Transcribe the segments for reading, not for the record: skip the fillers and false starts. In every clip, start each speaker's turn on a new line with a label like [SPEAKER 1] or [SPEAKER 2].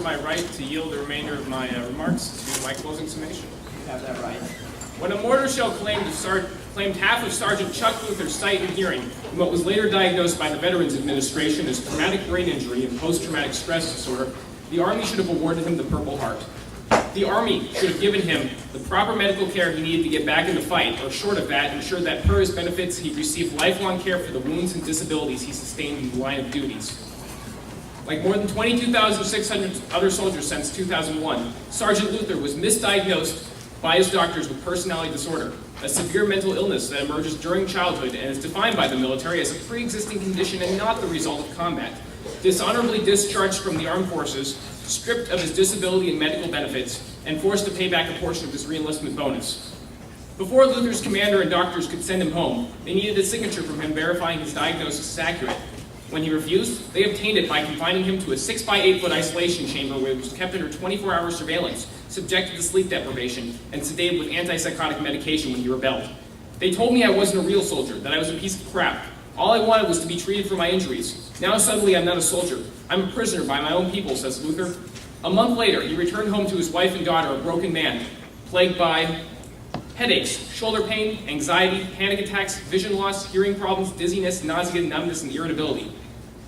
[SPEAKER 1] My right to yield the remainder of my remarks to my closing summation.
[SPEAKER 2] You have that right.
[SPEAKER 1] When a mortar shell claimed half of Sergeant Chuck Luther's sight and hearing in what was later diagnosed by the Veterans Administration as traumatic brain injury and post-traumatic stress disorder, the Army should have awarded him the Purple Heart. The Army should have given him the proper medical care he needed to get back in the fight, or short of that, ensured that per his benefits he received lifelong care for the wounds and disabilities he sustained in the line of duties. Like more than 22,600 other soldiers since 2001, Sergeant Luther was misdiagnosed by his doctors with personality disorder, a severe mental illness that emerges during childhood and is defined by the military as a pre-existing condition and not the result of combat. Dishonorably discharged from the armed forces, stripped of his disability and medical benefits, and forced to pay back a portion of his reenlistment bonus. Before Luther's commander and doctors could send him home, they needed a signature from him verifying his diagnosis is accurate. When he refused, they obtained it by confining him to a 6 by 8 foot isolation chamber where he was kept under 24-hour surveillance, subjected to sleep deprivation, and sedated with antipsychotic medication when he rebelled. They told me I wasn't a real soldier, that I was a piece of crap. All I wanted was to be treated for my injuries. Now suddenly I'm not a soldier. I'm a prisoner by my own people, says Luther. A month later, he returned home to his wife and daughter, a broken man, plagued by headaches, shoulder pain, anxiety, panic attacks, vision loss, hearing problems, dizziness, nausea, numbness, and irritability.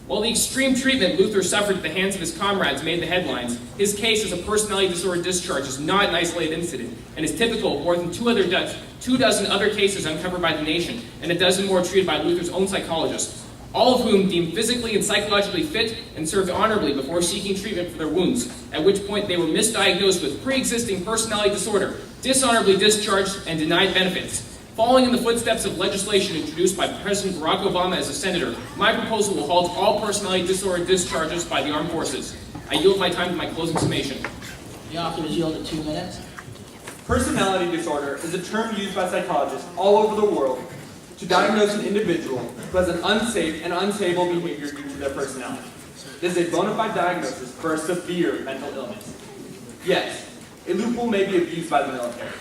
[SPEAKER 1] While the extreme treatment Luther suffered at the hands of his comrades made the headlines, his case as a personality disorder discharge is not an isolated incident and is typical of more than two dozen other cases uncovered by the nation and a dozen more treated by Luther's own psychologists, all of whom deemed physically and psychologically fit and served honorably before seeking treatment for their wounds, at which point they were misdiagnosed with pre-existing personality disorder, dishonorably discharged, and denied benefits. Following in the footsteps of legislation introduced by President Barack Obama as a senator, my proposal will halt all personality disorder discharges by the armed forces. I yield my time to my closing summation.
[SPEAKER 2] The author is yielded 2 minutes.
[SPEAKER 3] Personality disorder is a term used by psychologists all over the world to diagnose an individual who has an unsafe and unstable behavior due to their personality. This is a bona fide diagnosis for a severe mental illness. Yes, a loophole may be abused by the military,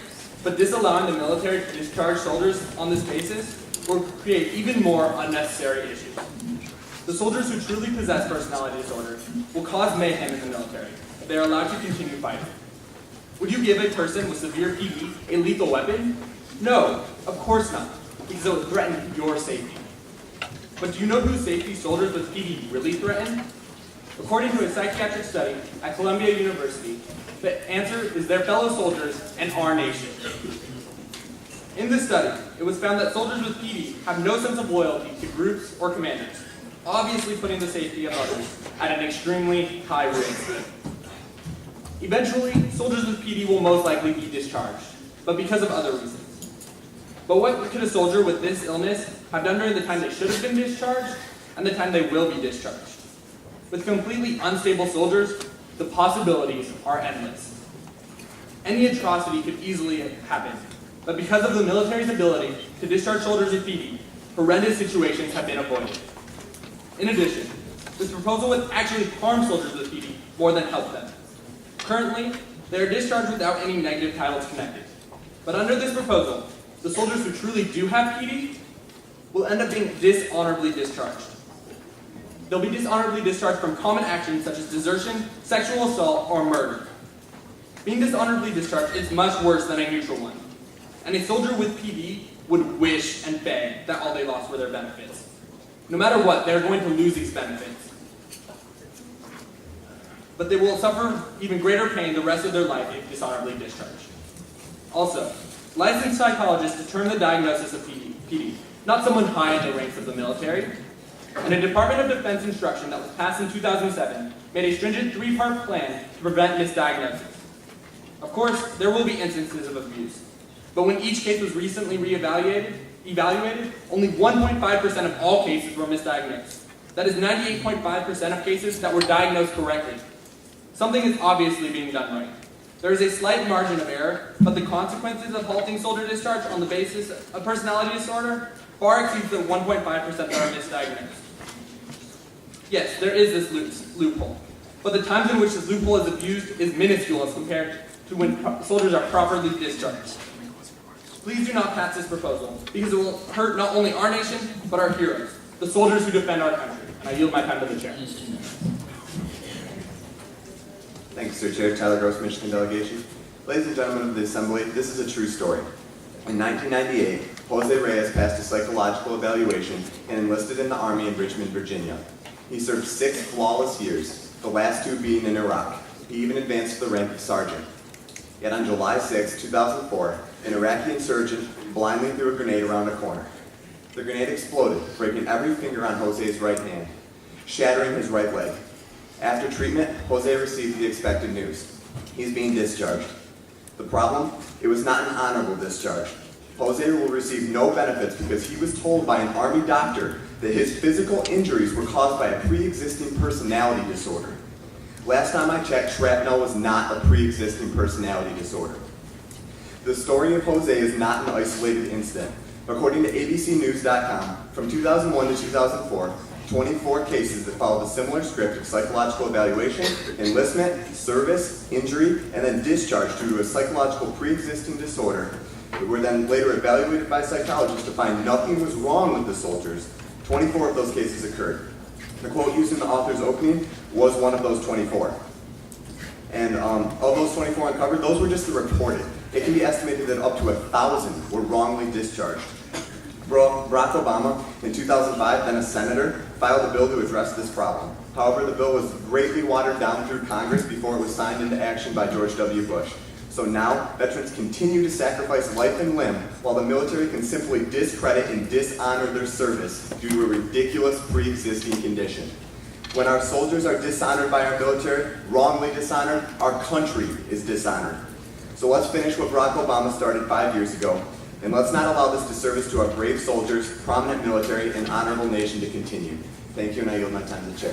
[SPEAKER 3] but disallowing the military to discharge soldiers on this basis will create even more unnecessary issues. The soldiers who truly possess personality disorder will cause mayhem in the military if they are allowed to continue fighting. Would you give a person with severe PD a lethal weapon? No, of course not, because it would threaten your safety. But do you know whose safety soldiers with PD really threaten? According to a psychiatric study at Columbia University, the answer is their fellow soldiers and our nation. In this study, it was found that soldiers with PD have no sense of loyalty to groups or commanders, obviously putting the safety of others at an extremely high risk. Eventually, soldiers with PD will most likely be discharged, but because of other reasons. But what could a soldier with this illness have done during the time they should have been discharged and the time they will be discharged? With completely unstable soldiers, the possibilities are endless. Any atrocity could easily happen, but because of the military's ability to discharge soldiers with PD, horrendous situations have been avoided. In addition, this proposal would actually harm soldiers with PD more than help them. Currently, they are discharged without any negative titles connected. But under this proposal, the soldiers who truly do have PD will end up being dishonorably discharged. They'll be dishonorably discharged from common actions such as desertion, sexual assault, or murder. Being dishonorably discharged is much worse than a neutral one. And a soldier with PD would wish and beg that all they lost were their benefits. No matter what, they're going to lose these benefits. But they will suffer even greater pain the rest of their life if dishonorably discharged. Also, licensed psychologists determine the diagnosis of PD, not someone high in the ranks of the military. And a Department of Defense instruction that was passed in 2007 made a stringent 3-part plan to prevent misdiagnosis. Of course, there will be instances of abuse, but when each case was recently evaluated, only 1.5% of all cases were misdiagnosed. That is 98.5% of cases that were diagnosed correctly. Something is obviously being done right. There is a slight margin of error, but the consequences of halting soldier discharge on the basis of personality disorder far exceeds the 1.5% that are misdiagnosed. Yes, there is this loophole, but the times in which this loophole is abused is minuscule as compared to when soldiers are properly discharged. Please do not pass this proposal, because it will hurt not only our nation, but our heroes, the soldiers who defend our country. And I yield my time to the chair.
[SPEAKER 4] Thank you, Sir Chair. Tyler Gross, Michigan Delegation. Ladies and gentlemen of the Assembly, this is a true story. In 1998, Jose Reyes passed a psychological evaluation and enlisted in the Army in Richmond, Virginia. He served 6 flawless years, the last 2 being in Iraq. He even advanced to the rank of sergeant. Yet on July 6, 2004, an Iraqi insurgent blindly threw a grenade around a corner. The grenade exploded, breaking every finger on Jose's right hand, shattering his right leg. After treatment, Jose received the expected news. He's being discharged. The problem? It was not an honorable discharge. Jose will receive no benefits because he was told by an Army doctor that his physical injuries were caused by a pre-existing personality disorder. Last time I checked, shrapnel was not a pre-existing personality disorder. The story of Jose is not an isolated incident. According to abcnews.com, from 2001 to 2004, 24 cases that followed a similar script of psychological evaluation, enlistment, service, injury, and then discharge due to a psychological pre-existing disorder were then later evaluated by psychologists to find nothing was wrong with the soldiers. 24 of those cases occurred. The quote used in the author's opening was one of those 24. And of those 24 uncovered, those were just the reported. It can be estimated that up to 1,000 were wrongly discharged. Barack Obama, in 2005, then a senator, filed a bill to address this problem. However, the bill was greatly watered down through Congress before it was signed into action by George W. Bush. So now, veterans continue to sacrifice life and limb, while the military can simply discredit and dishonor their service due to a ridiculous pre-existing condition. When our soldiers are dishonored by our military, wrongly dishonored, our country is dishonored. So let's finish what Barack Obama started 5 years ago, and let's not allow this disservice to our brave soldiers, prominent military, and honorable nation to continue. Thank you, and I yield my time to the chair.